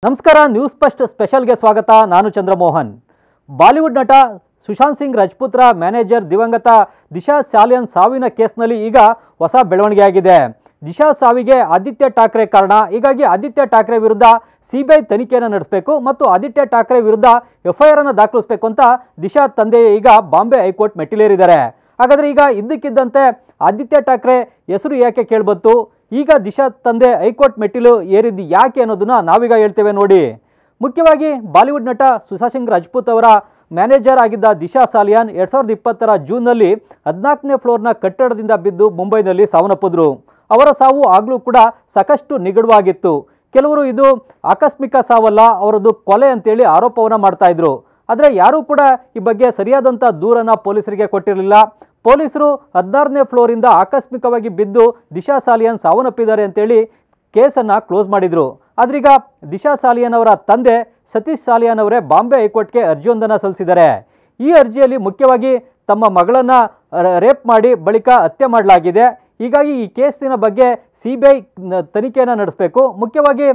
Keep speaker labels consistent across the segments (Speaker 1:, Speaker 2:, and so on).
Speaker 1: ನಮಸ್ಕಾರ news first ಸ್ಪೆಷಲ್ಗೆ ಸ್ವಾಗತ. ನಾನು ಚಂದ್ರಮೋಹನ್. ಬಾಲಿವುಡ್ ನಟ ಸುಶಾಂತ್ ಸಿಂಗ್ ರಾಜ್ಪೂತ್ರ ಮ್ಯಾನೇಜರ್ ದಿವಂಗತ ದಿಶಾ ಸಾಲಿಯನ್ ಸಾವಿನ ಕೇಸ್ನಲ್ಲಿ ಈಗ ಹೊಸ ಬೆಳವಣಿಗೆ ಆಗಿದೆ. ದಿಶಾ ಸಾವಿಗೆ ಆದಿತ್ಯ ಠಾಕ್ರೆ ಕಾರಣ. ಹೀಗಾಗಿ ಆದಿತ್ಯ ಠಾಕ್ರೆ ವಿರುದ್ಧ ಸಿಬಿಐ ತನಿಖೆಯನ್ನು ನಡೆಸಬೇಕು ಮತ್ತು ಆದಿತ್ಯ ಠಾಕ್ರೆ ವಿರುದ್ಧ ಎಫ್ಐಆರ್ ಅನ್ನು ದಾಖಲಿಸಬೇಕು ಅಂತ ದಿಶಾ ತಂದೆ ಈಗ ಬಾಂಬೆ ಹೈಕೋರ್ಟ್ ಮೆಟ್ಟಿಲೇರಿದ್ದಾರೆ. ಹಾಗಾದರೆ ಈಗ ಇದ್ದಕ್ಕಿದ್ದಂತೆ ಆದಿತ್ಯ ಠಾಕ್ರೆ ಹೆಸರು ಯಾಕೆ ಕೇಳಿಬಂತು, ಈಗ ದಿಶಾ ತಂದೆ ಹೈಕೋರ್ಟ್ ಮೆಟ್ಟಿಲು ಏರಿದ್ದು ಯಾಕೆ ಅನ್ನೋದನ್ನ ನಾವೀಗ ಹೇಳ್ತೇವೆ ನೋಡಿ. ಮುಖ್ಯವಾಗಿ ಬಾಲಿವುಡ್ ನಟ ಸುಶಾಂತ್ ಸಿಂಗ್ ರಾಜ್ಪೂತ್ ಅವರ ಮ್ಯಾನೇಜರ್ ಆಗಿದ್ದ ದಿಶಾ ಸಾಲಿಯಾನ್ 2020ರ ಜೂನ್ನಲ್ಲಿ 14ನೇ ಫ್ಲೋರ್ನ ಕಟ್ಟಡದಿಂದ ಬಿದ್ದು ಮುಂಬೈನಲ್ಲಿ ಸಾವನ್ನಪ್ಪಿದ್ರು. ಅವರ ಸಾವು ಆಗಲೂ ಕೂಡ ಸಾಕಷ್ಟು ನಿಗೂಢವಾಗಿತ್ತು. ಕೆಲವರು ಇದು ಆಕಸ್ಮಿಕ ಸಾವಲ್ಲ, ಅವರದ್ದು ಕೊಲೆ ಅಂತೇಳಿ ಆರೋಪವನ್ನು ಮಾಡ್ತಾ ಇದ್ರು. ಆದರೆ ಯಾರೂ ಕೂಡ ಈ ಬಗ್ಗೆ ಸರಿಯಾದಂಥ ದೂರನ್ನು ಪೊಲೀಸರಿಗೆ ಕೊಟ್ಟಿರಲಿಲ್ಲ. ಪೊಲೀಸರು 16ನೇ ಫ್ಲೋರಿಂದ ಆಕಸ್ಮಿಕವಾಗಿ ಬಿದ್ದು ದಿಶಾ ಸಾಲಿಯಾನ್ ಸಾವನ್ನಪ್ಪಿದ್ದಾರೆ ಅಂತೇಳಿ ಕೇಸನ್ನು ಕ್ಲೋಸ್ ಮಾಡಿದರು. ಆದ್ರೀಗ ದಿಶಾ ಸಾಲಿಯಾನ್ ಅವರ ತಂದೆ ಸತೀಶ್ ಸಾಲಿಯಾನ್ ಅವರೇ ಬಾಂಬೆ ಹೈಕೋರ್ಟ್ಗೆ ಅರ್ಜಿಯೊಂದನ್ನು ಸಲ್ಲಿಸಿದ್ದಾರೆ. ಈ ಅರ್ಜಿಯಲ್ಲಿ ಮುಖ್ಯವಾಗಿ ತಮ್ಮ ಮಗಳನ್ನು ರೇಪ್ ಮಾಡಿ ಬಳಿಕ ಹತ್ಯೆ ಮಾಡಲಾಗಿದೆ. ಹೀಗಾಗಿ ಈ ಕೇಸಿನ ಬಗ್ಗೆ ಸಿಬಿಐ ತನಿಖೆಯನ್ನು ನಡೆಸಬೇಕು. ಮುಖ್ಯವಾಗಿ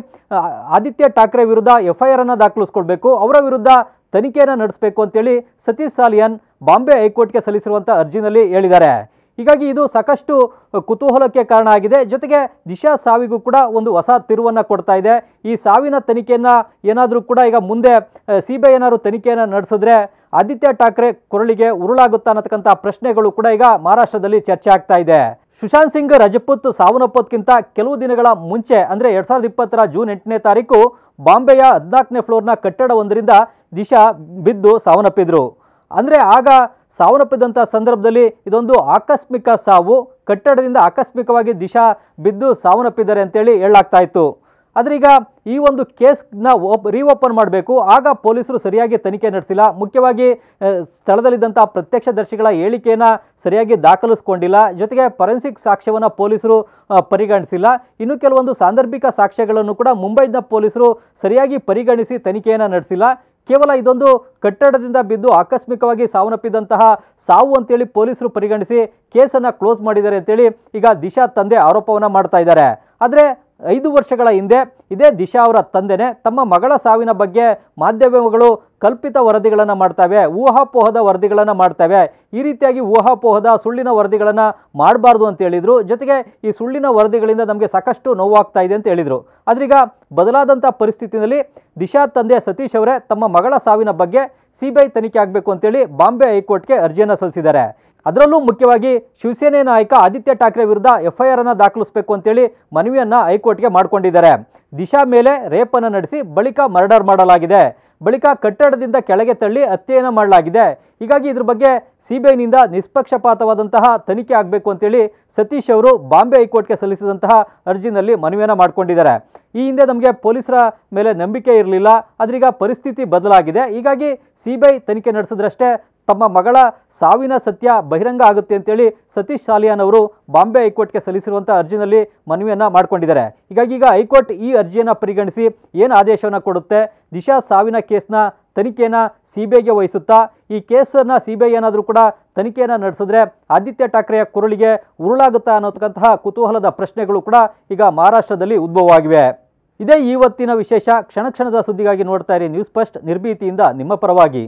Speaker 1: ಆದಿತ್ಯ ಠಾಕ್ರೆ ವಿರುದ್ಧ ಎಫ್ಐಆರ್ ಅನ್ನು ದಾಖಲಿಸ್ಕೊಳ್ಬೇಕು, ಅವರ ವಿರುದ್ಧ ತನಿಖೆಯನ್ನು ನಡೆಸಬೇಕು ಅಂತೇಳಿ ಸತೀಶ್ ಸಾಲಿಯಾನ್ ಬಾಂಬೆ ಹೈಕೋರ್ಟ್ಗೆ ಸಲ್ಲಿಸಿರುವಂಥ ಅರ್ಜಿನಲ್ಲಿ ಹೇಳಿದ್ದಾರೆ. ಹೀಗಾಗಿ ಇದು ಸಾಕಷ್ಟು ಕುತೂಹಲಕ್ಕೆ ಕಾರಣ ಆಗಿದೆ. ಜೊತೆಗೆ ದಿಶಾ ಸಾವಿಗೂ ಕೂಡ ಒಂದು ಹೊಸ ತಿರುವನ್ನು ಕೊಡ್ತಾ ಇದೆ. ಈ ಸಾವಿನ ತನಿಖೆಯನ್ನು ಏನಾದರೂ ಕೂಡ ಈಗ ಮುಂದೆ ಸಿಬಿಐ ಏನಾದರೂ ತನಿಖೆಯನ್ನು ನಡೆಸಿದ್ರೆ ಆದಿತ್ಯ ಠಾಕ್ರೆ ಕೊರಳಿಗೆ ಉರುಳಾಗುತ್ತಾ ಅನ್ನತಕ್ಕಂಥ ಪ್ರಶ್ನೆಗಳು ಕೂಡ ಈಗ ಮಹಾರಾಷ್ಟ್ರದಲ್ಲಿ ಚರ್ಚೆ ಆಗ್ತಾ ಇದೆ. ಸುಶಾಂತ್ ಸಿಂಗ್ ರಾಜ್ಪೂತ್ ಸಾವನ್ನಪ್ಪೋದಕ್ಕಿಂತ ಕೆಲವು ದಿನಗಳ ಮುಂಚೆ ಅಂದರೆ 2020ರ ಜೂನ್ 8ನೇ ತಾರೀಕು ಬಾಂಬೆಯ 14ನೇ ಫ್ಲೋರ್ನ ಕಟ್ಟಡವೊಂದರಿಂದ ದಿಶಾ ಬಿದ್ದು ಸಾವನ್ನಪ್ಪಿದ್ರು. ಅಂದರೆ ಆಗ ಸಾವನ್ನಪ್ಪಿದಂಥ ಸಂದರ್ಭದಲ್ಲಿ ಇದೊಂದು ಆಕಸ್ಮಿಕ ಸಾವು, ಕಟ್ಟಡದಿಂದ ಆಕಸ್ಮಿಕವಾಗಿ ದಿಶಾ ಬಿದ್ದು ಸಾವನ್ನಪ್ಪಿದ್ದಾರೆ ಅಂತೇಳಿ ಹೇಳಲಾಗ್ತಾ ಇತ್ತು. ಆದರೆ ಈಗ ಈ ಒಂದು ಕೇಸ್ನ ರೀಓಪನ್ ಮಾಡಬೇಕು. ಆಗ ಪೊಲೀಸರು ಸರಿಯಾಗಿ ತನಿಖೆ ನಡೆಸಿಲ್ಲ. ಮುಖ್ಯವಾಗಿ ಸ್ಥಳದಲ್ಲಿದ್ದಂಥ ಪ್ರತ್ಯಕ್ಷದರ್ಶಿಗಳ ಹೇಳಿಕೆಯನ್ನು ಸರಿಯಾಗಿ ದಾಖಲಿಸ್ಕೊಂಡಿಲ್ಲ. ಜೊತೆಗೆ ಫೊರೆನ್ಸಿಕ್ ಸಾಕ್ಷ್ಯವನ್ನು ಪೊಲೀಸರು ಪರಿಗಣಿಸಿಲ್ಲ. ಇನ್ನು ಕೆಲವೊಂದು ಸಾಂದರ್ಭಿಕ ಸಾಕ್ಷ್ಯಗಳನ್ನು ಕೂಡ ಮುಂಬೈನ ಪೊಲೀಸರು ಸರಿಯಾಗಿ ಪರಿಗಣಿಸಿ ತನಿಖೆಯನ್ನು ನಡೆಸಿಲ್ಲ. ಕೇವಲ ಇದೊಂದು ಕಟ್ಟಡದಿಂದ ಬಿದ್ದು ಆಕಸ್ಮಿಕವಾಗಿ ಸಾವನ್ನಪ್ಪಿದಂತಹ ಸಾವು ಅಂತೇಳಿ ಪೊಲೀಸರು ಪರಿಗಣಿಸಿ ಕೇಸನ್ನು ಕ್ಲೋಸ್ ಮಾಡಿದ್ದಾರೆ ಅಂತೇಳಿ ಈಗ ದಿಶಾ ತಂದೆ ಆರೋಪವನ್ನು ಮಾಡ್ತಾ ಇದ್ದಾರೆ. ಆದರೆ 5 ವರ್ಷಗಳ ಹಿಂದೆ ಇದೇ ದಿಶಾ ಅವರ ತಂದೆನೇ ತಮ್ಮ ಮಗಳ ಸಾವಿನ ಬಗ್ಗೆ ಮಾಧ್ಯಮಗಳು ಕಲ್ಪಿತ ವರದಿಗಳನ್ನು ಮಾಡ್ತವೆ, ಊಹಾಪೋಹದ ವರದಿಗಳನ್ನು ಮಾಡ್ತವೆ. ಈ ರೀತಿಯಾಗಿ ಊಹಾಪೋಹದ ಸುಳ್ಳಿನ ವರದಿಗಳನ್ನು ಮಾಡಬಾರ್ದು ಅಂತ ಹೇಳಿದರು. ಜೊತೆಗೆ ಈ ಸುಳ್ಳಿನ ವರದಿಗಳಿಂದ ನಮಗೆ ಸಾಕಷ್ಟು ನೋವಾಗ್ತಾ ಇದೆ ಅಂತ ಹೇಳಿದರು. ಆದ್ರೀಗ ಬದಲಾದಂಥ ಪರಿಸ್ಥಿತಿಯಲ್ಲಿ ದಿಶಾ ತಂದೆ ಸತೀಶ್ ಅವರೇ ತಮ್ಮ ಮಗಳ ಸಾವಿನ ಬಗ್ಗೆ ಸಿಬಿಐ ತನಿಖೆ ಆಗಬೇಕು ಅಂತೇಳಿ ಬಾಂಬೆ ಹೈಕೋರ್ಟ್ಗೆ ಅರ್ಜಿಯನ್ನು ಸಲ್ಲಿಸಿದ್ದಾರೆ. ಅದರಲ್ಲೂ ಮುಖ್ಯವಾಗಿ ಶಿವಸೇನೆ ನಾಯಕ ಆದಿತ್ಯ ಠಾಕ್ರೆ ವಿರುದ್ಧ ಎಫ್ಐಆರ್ ಅನ್ನು ದಾಖಲಿಸಬೇಕು ಅಂತೇಳಿ ಮನವಿಯನ್ನು ಹೈಕೋರ್ಟ್ಗೆ ಮಾಡಿಕೊಂಡಿದ್ದಾರೆ. ದಿಶಾ ಮೇಲೆ ರೇಪನ್ನು ನಡೆಸಿ ಬಳಿಕ ಮರ್ಡರ್ ಮಾಡಲಾಗಿದೆ, ಬಳಿಕ ಕಟ್ಟಡದಿಂದ ಕೆಳಗೆ ತಳ್ಳಿ ಹತ್ಯೆಯನ್ನು ಮಾಡಲಾಗಿದೆ. ಹೀಗಾಗಿ ಇದ್ರ ಬಗ್ಗೆ ಸಿಬಿಐನಿಂದ ನಿಷ್ಪಕ್ಷಪಾತವಾದಂತಹ ತನಿಖೆ ಆಗಬೇಕು ಅಂತೇಳಿ ಸತೀಶ್ ಅವರು ಬಾಂಬೆ ಹೈಕೋರ್ಟ್ಗೆ ಸಲ್ಲಿಸಿದಂತಹ ಅರ್ಜಿನಲ್ಲಿ ಮನವಿಯನ್ನು ಮಾಡಿಕೊಂಡಿದ್ದಾರೆ. ಈ ಹಿಂದೆ ನಮಗೆ ಪೊಲೀಸರ ಮೇಲೆ ನಂಬಿಕೆ ಇರಲಿಲ್ಲ, ಆದ್ರೀಗ ಪರಿಸ್ಥಿತಿ ಬದಲಾಗಿದೆ. ಹೀಗಾಗಿ ಸಿಬಿಐ ತನಿಖೆ ನಡೆಸಿದ್ರಷ್ಟೇ ತಮ್ಮ ಮಗಳ ಸಾವಿನ ಸತ್ಯ ಬಹಿರಂಗ ಆಗುತ್ತೆ ಅಂತೇಳಿ ಸತೀಶ್ ಸಾಲಿಯಾನ್ ಅವರು ಬಾಂಬೆ ಹೈಕೋರ್ಟ್ಗೆ ಸಲ್ಲಿಸಿರುವಂಥ ಅರ್ಜಿನಲ್ಲಿ ಮನವಿಯನ್ನು ಮಾಡಿಕೊಂಡಿದ್ದಾರೆ. ಹೀಗಾಗಿ ಈಗ ಹೈಕೋರ್ಟ್ ಈ ಅರ್ಜಿಯನ್ನು ಪರಿಗಣಿಸಿ ಏನು ಆದೇಶವನ್ನು ಕೊಡುತ್ತೆ, ದಿಶಾ ಸಾವಿನ ಕೇಸ್ನ ತನಿಖೆಯನ್ನು ಸಿಬಿಐಗೆ ವಹಿಸುತ್ತಾ, ಈ ಕೇಸನ್ನು ಸಿಬಿಐ ಏನಾದರೂ ಕೂಡ ತನಿಖೆಯನ್ನು ನಡೆಸಿದ್ರೆ ಆದಿತ್ಯ ಠಾಕ್ರೆಯ ಕೊರಳಿಗೆ ಉರುಳಾಗುತ್ತಾ ಅನ್ನೋತಕ್ಕಂತಹ ಕುತೂಹಲದ ಪ್ರಶ್ನೆಗಳು ಕೂಡ ಈಗ ಮಹಾರಾಷ್ಟ್ರದಲ್ಲಿ ಉದ್ಭವವಾಗಿವೆ. ಇದೇ ಇವತ್ತಿನ ವಿಶೇಷ. ಕ್ಷಣ ಕ್ಷಣದ ಸುದ್ದಿಗಾಗಿ ನೋಡ್ತಾ ಇರಿ ನ್ಯೂಸ್ ಫಸ್ಟ್, ನಿರ್ಭೀತಿಯಿಂದ ನಿಮ್ಮ ಪರವಾಗಿ.